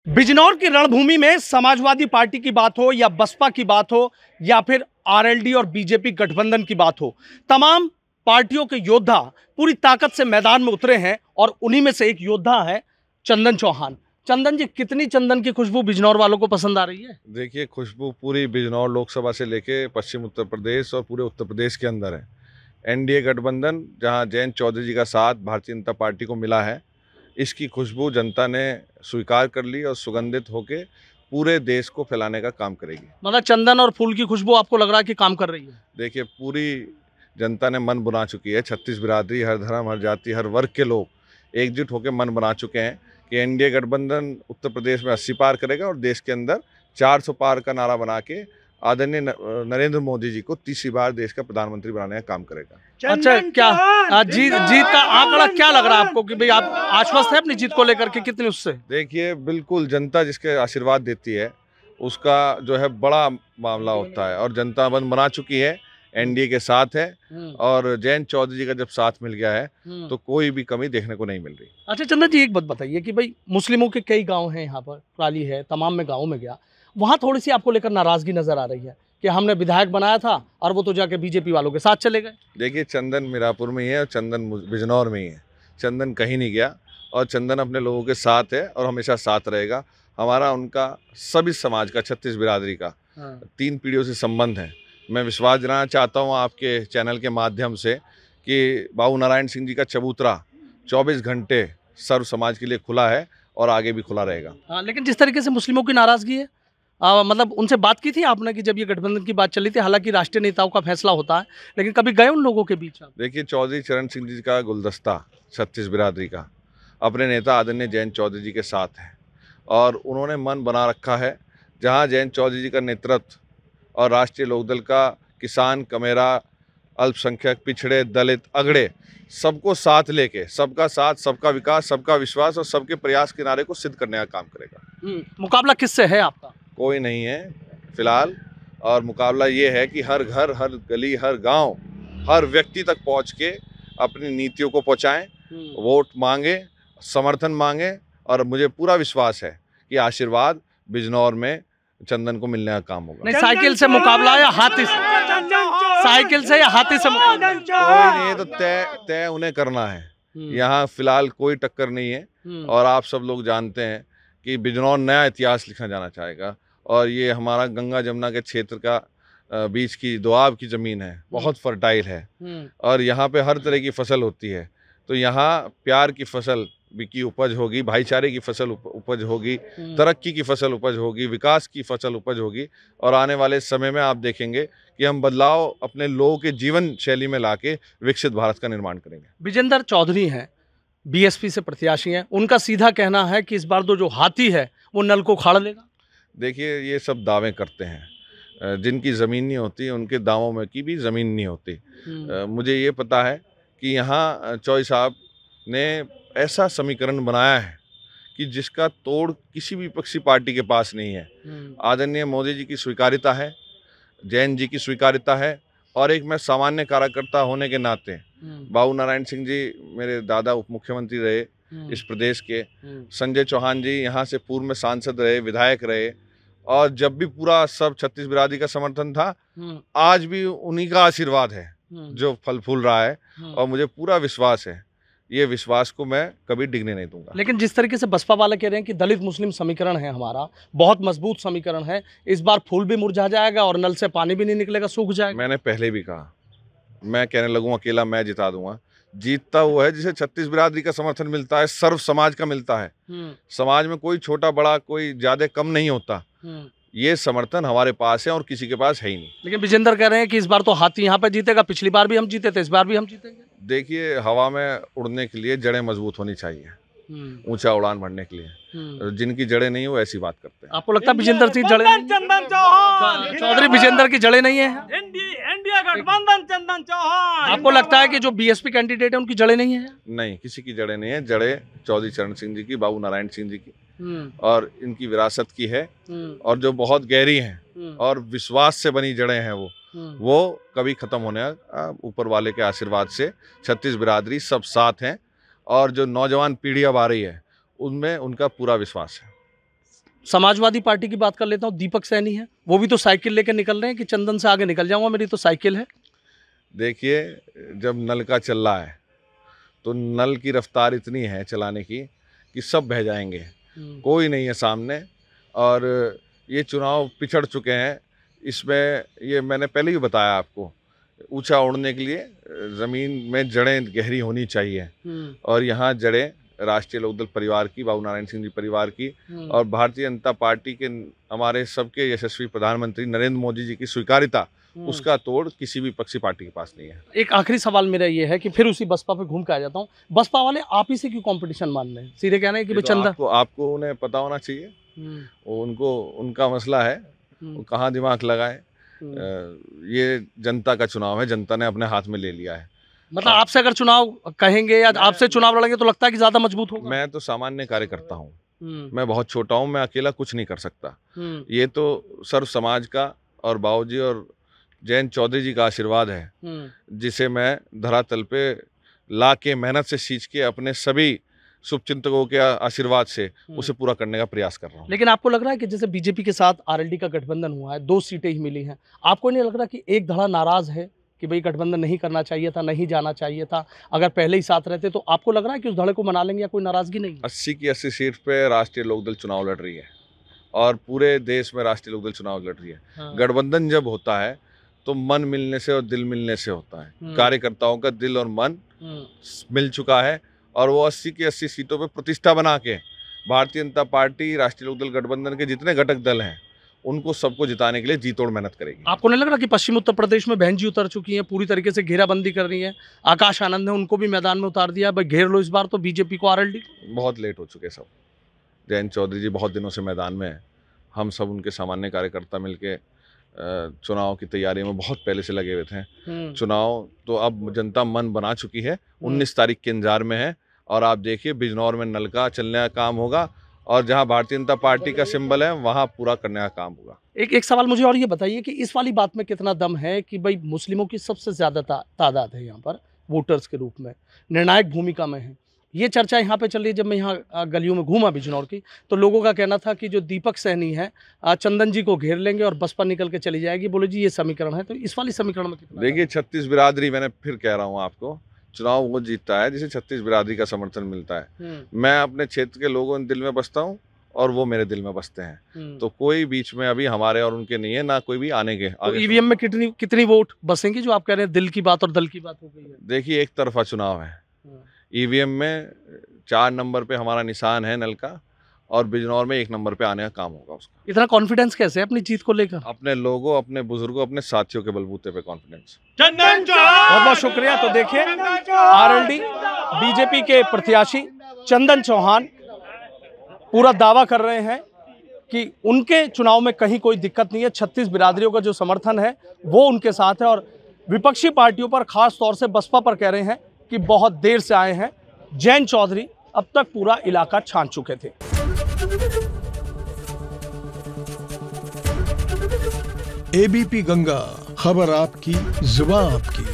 बिजनौर की रणभूमि में समाजवादी पार्टी की बात हो या बसपा की बात हो या फिर आरएलडी और बीजेपी गठबंधन की बात हो, तमाम पार्टियों के योद्धा पूरी ताकत से मैदान में उतरे हैं और उन्हीं में से एक योद्धा है चंदन चौहान। चंदन जी, कितनी चंदन की खुशबू बिजनौर वालों को पसंद आ रही है? देखिए, खुशबू पूरी बिजनौर लोकसभा से लेके पश्चिम उत्तर प्रदेश और पूरे उत्तर प्रदेश के अंदर है। एनडीए गठबंधन जहां जयंत चौधरी जी का साथ भारतीय जनता पार्टी को मिला है, इसकी खुशबू जनता ने स्वीकार कर ली और सुगंधित होके पूरे देश को फैलाने का काम करेगी। मतलब चंदन और फूल की खुशबू आपको लग रहा है कि काम कर रही है? देखिए, पूरी जनता ने मन बना चुकी है। 36 बिरादरी, हर धर्म, हर जाति, हर वर्ग के लोग एकजुट होकर मन बना चुके हैं कि एनडीए गठबंधन उत्तर प्रदेश में 80 पार करेगा और देश के अंदर 400 पार का नारा बना के आदरणीय नरेंद्र मोदी जी को तीसरी बार देश का प्रधानमंत्री बनाने का काम करेगा। अच्छा, क्या जीत का आंकड़ा क्या लग रहा है आपको कि भाई आप आश्वस्त है अपनी जीत को लेकर के? कितने उससे? देखिए, बिल्कुल जनता जिसके आशीर्वाद देती है उसका जो है बड़ा मामला होता है और जनता मन बना चुकी है, एनडीए के साथ है और जयंत चौधरी जी का जब साथ मिल गया है तो कोई भी कमी देखने को नहीं मिल रही। अच्छा चंदन जी, एक बात बताइए कि भाई मुस्लिमों के कई गांव हैं, यहाँ पर प्राली है, तमाम में गाँव में गया, वहाँ थोड़ी सी आपको लेकर नाराजगी नजर आ रही है कि हमने विधायक बनाया था और वो तो जाके बीजेपी वालों के साथ चले गए। देखिए, चंदन मीरापुर में ही है और चंदन बिजनौर में ही है। चंदन कहीं नहीं गया और चंदन अपने लोगों के साथ है और हमेशा साथ रहेगा। हमारा उनका सभी समाज का 36 बिरादरी का 3 पीढ़ियों से संबंध है। मैं विश्वास दिलाना चाहता हूँ आपके चैनल के माध्यम से कि बाबू नारायण सिंह जी का चबूतरा 24 घंटे सर्व समाज के लिए खुला है और आगे भी खुला रहेगा। हाँ, लेकिन जिस तरीके से मुस्लिमों की नाराजगी है, मतलब उनसे बात की थी आपने कि जब ये गठबंधन की बात चली थी? हालांकि राष्ट्रीय नेताओं का फैसला होता है, लेकिन कभी गए उन लोगों के बीच आप? देखिए, चौधरी चरण सिंह जी का गुलदस्ता 36 बिरादरी का अपने नेता आदरणीय जयंत चौधरी जी के साथ है और उन्होंने मन बना रखा है जहां जयंत चौधरी जी का नेतृत्व और राष्ट्रीय लोकदल का किसान, कमेरा, अल्पसंख्यक, पिछड़े, दलित, अगड़े सबको साथ लेके सबका साथ, सबका विकास, सबका विश्वास और सबके प्रयास के नारे को सिद्ध करने का काम करेगा। मुकाबला किससे है आपका? कोई नहीं है फिलहाल, और मुकाबला ये है कि हर घर, हर गली, हर गांव, हर व्यक्ति तक पहुंच के अपनी नीतियों को पहुंचाएं, वोट मांगे, समर्थन मांगे और मुझे पूरा विश्वास है कि आशीर्वाद बिजनौर में चंदन को मिलने का काम होगा। नहीं, साइकिल से मुकाबला या हाथी से? साइकिल से या हाथी से मुकाबला? कोई नहीं है, तो तय उन्हें करना है। यहाँ फिलहाल कोई टक्कर नहीं है और आप सब लोग जानते हैं कि बिजनौर नया इतिहास लिखना जाना चाहेगा और ये हमारा गंगा जमुना के क्षेत्र का बीच की दोआब की ज़मीन है, बहुत फर्टाइल है और यहाँ पे हर तरह की फसल होती है। तो यहाँ प्यार की फसल की उपज होगी, भाईचारे की फसल उपज होगी, तरक्की की फसल उपज होगी, विकास की फसल उपज होगी और आने वाले समय में आप देखेंगे कि हम बदलाव अपने लोगों के जीवन शैली में लाके विकसित भारत का निर्माण करेंगे। विजेंद्र चौधरी हैं, बीएसपी से प्रत्याशी हैं, उनका सीधा कहना है कि इस बार जो हाथी है वो नल को उखाड़ लेगा। देखिए, ये सब दावे करते हैं, जिनकी ज़मीन नहीं होती उनके दावों में की भी ज़मीन नहीं होती। मुझे ये पता है कि यहाँ चौधरी साहब ने ऐसा समीकरण बनाया है कि जिसका तोड़ किसी भी विपक्षी पार्टी के पास नहीं है। आदरणीय मोदी जी की स्वीकार्यता है, जैन जी की स्वीकार्यता है और एक मैं सामान्य कार्यकर्ता होने के नाते, बाबू नारायण सिंह जी मेरे दादा उप मुख्यमंत्री रहे इस प्रदेश के, संजय चौहान जी यहाँ से पूर्व में सांसद रहे, विधायक रहे और जब भी पूरा सब 36 बिरादरी का समर्थन था, आज भी उन्हीं का आशीर्वाद है जो फल फूल रहा है और मुझे पूरा विश्वास है, ये विश्वास को मैं कभी डिगने नहीं दूंगा। लेकिन जिस तरीके से बसपा वाले कह रहे हैं कि दलित मुस्लिम समीकरण है हमारा, बहुत मजबूत समीकरण है, इस बार फूल भी मुरझा जाएगा और नल से पानी भी नहीं निकलेगा, सूख जाएगा। मैंने पहले भी कहा, मैं कहने लगूँ अकेला मैं जिता दूंगा। जीतता वो है जिसे 36 बिरादरी का समर्थन मिलता है, सर्व समाज का मिलता है। समाज में कोई छोटा बड़ा, कोई ज्यादा कम नहीं होता। ये समर्थन हमारे पास है और किसी के पास है ही नहीं। लेकिन विजेंद्र कह रहे हैं कि इस बार तो हाथी यहाँ पे जीतेगा, पिछली बार भी हम जीते थे, इस बार भी हम जीतेंगे। देखिए, हवा में उड़ने के लिए जड़ें मजबूत होनी चाहिए, ऊंचा उड़ान भरने के लिए। जिनकी जड़ें नहीं हो ऐसी बात करते हैं। आपको लगता है विजेंद्र सिंह जड़ें चंदन चौहान चौधरी विजेंद्र की जड़ें नहीं है? इंडिया गठबंधन चंदन चौहान। आपको लगता है कि जो बीएसपी कैंडिडेट है उनकी जड़ें नहीं है? नहीं, किसी की जड़ें नहीं है। जड़ें चौधरी चरण सिंह जी की, बाबू नारायण सिंह जी की और इनकी विरासत की है और जो बहुत गहरी हैं और विश्वास से बनी जड़ें हैं वो कभी खत्म होने, ऊपर वाले के आशीर्वाद से 36 बिरादरी सब साथ हैं और जो नौजवान पीढ़ी अब आ रही है उनमें उनका पूरा विश्वास है। समाजवादी पार्टी की बात कर लेता हूँ, दीपक सैनी है, वो भी तो साइकिल लेकर निकल रहे हैं कि चंदन से आगे निकल जाऊंगा, मेरी तो साइकिल है। देखिए, जब नल का चल रहा है तो नल की रफ्तार इतनी है चलाने की कि सब बह जाएंगे, कोई नहीं है सामने। और ये चुनाव पिछड़ चुके हैं, इसमें ये मैंने पहले ही बताया आपको, ऊंचा उड़ने के लिए ज़मीन में जड़ें गहरी होनी चाहिए। और यहाँ जड़ें राष्ट्रीय लोकदल परिवार की, बाबू नारायण सिंह जी परिवार की और भारतीय जनता पार्टी के हमारे सबके यशस्वी प्रधानमंत्री नरेंद्र मोदी जी की स्वीकार्यता, उसका तोड़ किसी भी पक्षी पार्टी के पास नहीं है। एक आखिरी सवाल मेरा ये है कि फिर उसी बसपा पे घूम के आ जाता हूँ, बसपा वाले आप ही से क्यों कंपटीशन मान रहे हैं? सीधे कहना है कि भाई चंदा, आपको उन्हें पता होना चाहिए, उनको उनका मसला है, वो कहाँ दिमाग लगाए। ये जनता का चुनाव है, जनता ने अपने हाथ में ले लिया है। मतलब आपसे अगर चुनाव कहेंगे या आपसे चुनाव लड़ेंगे तो लगता है कि ज्यादा मजबूत होगा? मैं तो सामान्य कार्यकर्ता हूँ, मैं बहुत छोटा हूँ, मैं अकेला कुछ नहीं कर सकता। ये तो सर्व समाज का और बाबूजी और जयंत चौधरी जी का आशीर्वाद है, जिसे मैं धरातल पे ला के मेहनत से सींच के अपने सभी शुभचिंतकों के आशीर्वाद से उसे पूरा करने का प्रयास कर रहा हूँ। लेकिन आपको लग रहा है कि जैसे बीजेपी के साथ आरएलडी का गठबंधन हुआ है, 2 सीटें ही मिली हैं, आपको नहीं लग रहा कि एक धड़ा नाराज है कि भाई गठबंधन नहीं करना चाहिए था, नहीं जाना चाहिए था, अगर पहले ही साथ रहते? तो आपको लग रहा है कि उस धड़े को मना लेंगे या कोई नाराजगी नहीं? 80 की 80 सीट पे राष्ट्रीय लोकदल चुनाव लड़ रही है और पूरे देश में राष्ट्रीय लोकदल चुनाव लड़ रही है। गठबंधन जब होता है तो मन मिलने से और दिल मिलने से होता है। कार्यकर्ताओं का दिल और मन मिल चुका है और वो 80 की 80 सीटों पे प्रतिष्ठा बना के भारतीय जनता पार्टी, राष्ट्रीय लोकदल गठबंधन के जितने घटक दल हैं, उनको सबको जिताने के लिए जी तोड़ मेहनत करेगी। आपको नहीं लग रहा कि पश्चिम उत्तर प्रदेश में बहन जी उतर चुकी हैं, पूरी तरीके से घेराबंदी कर रही है? आकाश आनंद ने उनको भी मैदान में उतार दिया, भाई घेर लो इस बार तो बीजेपी को आरएलडी। बहुत लेट हो चुके सब। जयंत चौधरी जी बहुत दिनों से मैदान में हैं, हम सब उनके सामान्य कार्यकर्ता मिलके चुनाव की तैयारी में बहुत पहले से लगे हुए थे। चुनाव तो अब जनता मन बना चुकी है, 19 तारीख के इंतजार में है और आप देखिए बिजनौर में नल का चलने का काम होगा और जहां भारतीय जनता पार्टी का सिंबल है वहां पूरा करने का काम होगा। एक सवाल मुझे और ये बताइए कि इस वाली बात में कितना दम है कि भाई मुस्लिमों की सबसे ज्यादा तादाद है यहाँ पर वोटर्स के रूप में, निर्णायक भूमिका में है। ये चर्चा यहाँ पे चल रही है। जब मैं यहाँ गलियों में घूमा बिजनौर की तो लोगों का कहना था कि जो दीपक सैनी है चंदन जी को घेर लेंगे और बसपा निकल के चली जाएगी। बोले जी ये समीकरण है, तो इस वाली समीकरण में कितना? देखिए 36 बिरादरी, मैंने फिर कह रहा हूँ आपको, चुनाव वो जीतता है जिसे 36 बिरादरी का समर्थन मिलता है। मैं अपने क्षेत्र के लोगों के दिल में बसता हूँ और वो मेरे दिल में बसते हैं, तो कोई बीच में अभी हमारे और उनके नहीं है, ना कोई भी आने के। तो ईवीएम में कितनी वोट बसेंगे जो आप कह रहे हैं दिल की बात और दल की बात हो गई है? देखिए एक तरफा चुनाव है, ईवीएम में 4 नंबर पे हमारा निशान है नल का और बिजनौर में 1 नंबर पे आने का काम होगा उसका। इतना कॉन्फिडेंस कैसे है अपनी जीत को लेकर? अपने लोगों, अपने बुजुर्गों, अपने साथियों के बलबूते पे कॉन्फिडेंस। चंदन चौहान, बहुत बहुत शुक्रिया। तो देखिए आरएलडी बीजेपी के प्रत्याशी चंदन चौहान पूरा दावा कर रहे हैं कि उनके चुनाव में कहीं कोई दिक्कत नहीं है। 36 बिरादरियों का जो समर्थन है वो उनके साथ है और विपक्षी पार्टियों पर, खास तौर से बसपा पर कह रहे हैं कि बहुत देर से आए हैं। जयंत चौधरी अब तक पूरा इलाका छान चुके थे। एबीपी गंगा, खबर आपकी, जुबान आपकी।